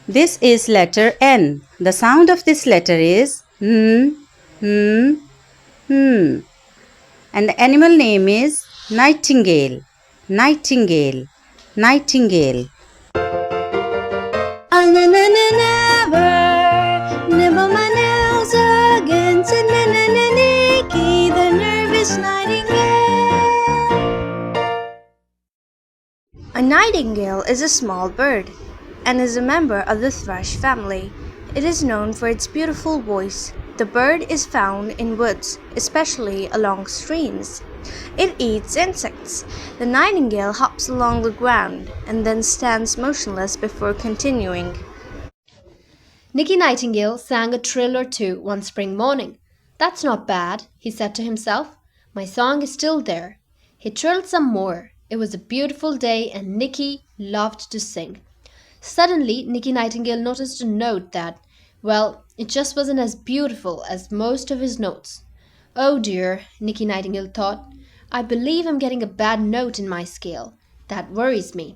This is letter N. The sound of this letter is hmm. And the animal name is nightingale. Nightingale. Nightingale. I'll never nibble my nails again, said Nicky, the nervous nightingale. A nightingale is a small bird and is a member of the thrush family. It is known for its beautiful voice. The bird is found in woods, especially along streams. It eats insects. The nightingale hops along the ground and then stands motionless before continuing. Nicky Nightingale sang a trill or two one spring morning. "That's not bad," he said to himself. "My song is still there." He trilled some more. It was a beautiful day and Nicky loved to sing. Suddenly, Nicky Nightingale noticed a note that, well, it just wasn't as beautiful as most of his notes. "Oh dear," Nicky Nightingale thought, "I believe I'm getting a bad note in my scale. That worries me."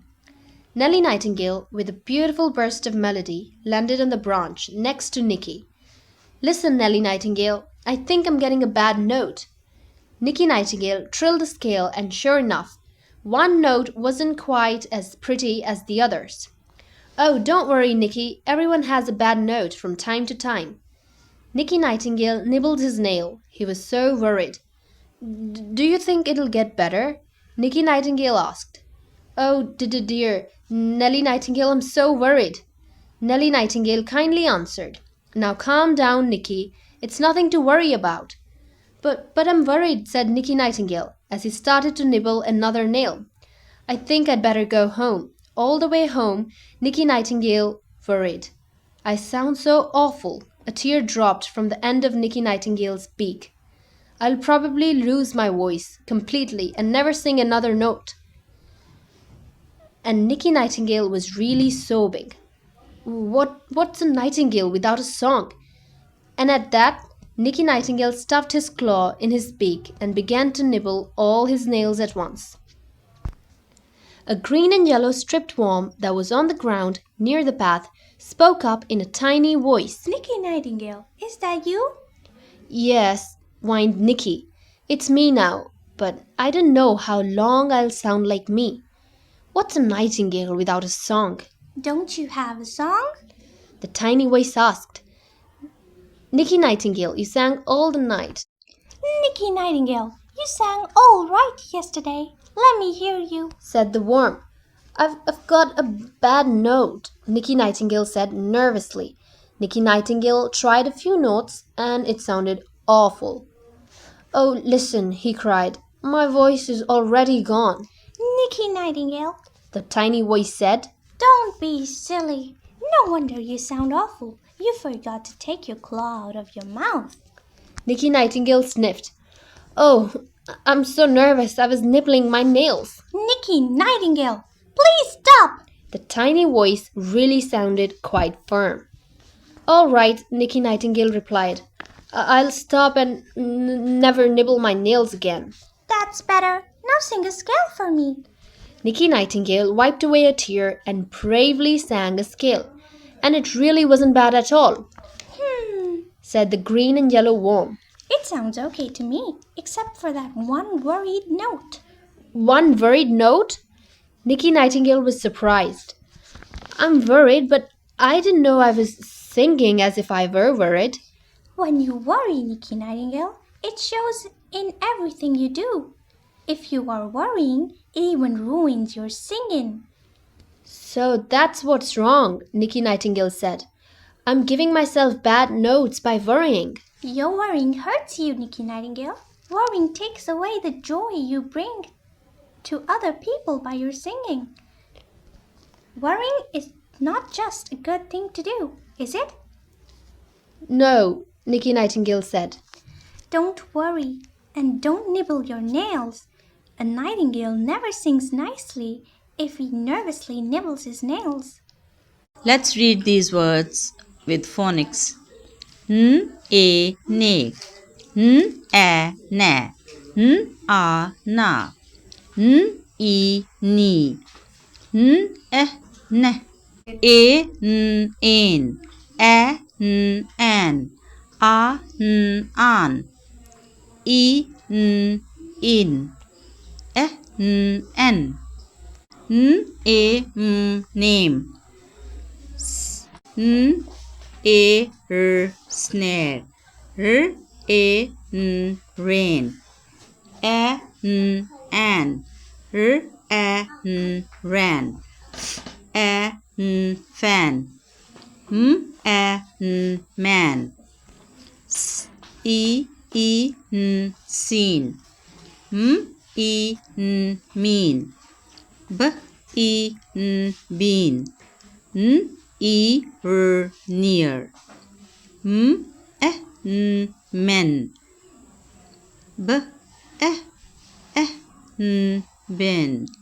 Nellie Nightingale, with a beautiful burst of melody, landed on the branch next to Nicky. "Listen, Nellie Nightingale, I think I'm getting a bad note." Nicky Nightingale trilled the scale, and sure enough, one note wasn't quite as pretty as the others. "Oh, don't worry, Nicky, everyone has a bad note from time to time." Nicky Nightingale nibbled his nail. He was so worried. "Do you think it'll get better?" Nicky Nightingale asked. "Oh, dear, Nellie Nightingale, I'm so worried." Nellie Nightingale kindly answered, "Now calm down, Nicky. It's nothing to worry about." But I'm worried," said Nicky Nightingale, as he started to nibble another nail. "I think I'd better go home." All the way home, Nicky Nightingale worried. "I sound so awful." A tear dropped from the end of Nicky Nightingale's beak. "I'll probably lose my voice completely and never sing another note." And Nicky Nightingale was really sobbing. What's a nightingale without a song? And at that, Nicky Nightingale stuffed his claw in his beak and began to nibble all his nails at once. A green and yellow striped worm that was on the ground near the path spoke up in a tiny voice. Nicky Nightingale, is that you? "Yes," whined Nicky. "It's me now, but I don't know how long I'll sound like me. What's a nightingale without a song?" Don't you have a song? the tiny voice asked. "Nicky Nightingale, you sang all the night." Nicky Nightingale, you sang all right yesterday. Let me hear you, said the worm. I've got a bad note," Nicky Nightingale said nervously. Nicky Nightingale tried a few notes and it sounded awful. "Oh, listen," he cried. "My voice is already gone." Nicky Nightingale, the tiny voice said. Don't be silly. No wonder you sound awful. You forgot to take your claw out of your mouth. Nicky Nightingale sniffed. "Oh, I'm so nervous. I was nibbling my nails." Nicky Nightingale, please stop. The tiny voice really sounded quite firm. "All right," Nicky Nightingale replied. "I'll stop and never nibble my nails again." That's better. Now sing a scale for me. Nicky Nightingale wiped away a tear and bravely sang a scale. "And it really wasn't bad at all," said the green and yellow worm. It sounds okay to me, except for that one worried note. "One worried note?" Nicky Nightingale was surprised. "I'm worried, but I didn't know I was singing as if I were worried." When you worry, Nicky Nightingale, it shows in everything you do. If you are worrying, it even ruins your singing. "So that's what's wrong," Nicky Nightingale said. "I'm giving myself bad notes by worrying." Your worrying hurts you, Nicky Nightingale. Worrying takes away the joy you bring to other people by your singing. Worrying is not just a good thing to do, is it? "No," Nicky Nightingale said. Don't worry and don't nibble your nails. A nightingale never sings nicely if he nervously nibbles his nails. Let's read these words with phonics. A, ne. A, na. A, na. I, ni. Eh, ne. A n in, a n an, a n an, e n in, a n an, n a m name, n a r snare, r a n rain, a n an, r a n ran, a n fan, a n man, e n seen, e n mean, b n bean, e r near, n men, b n ben.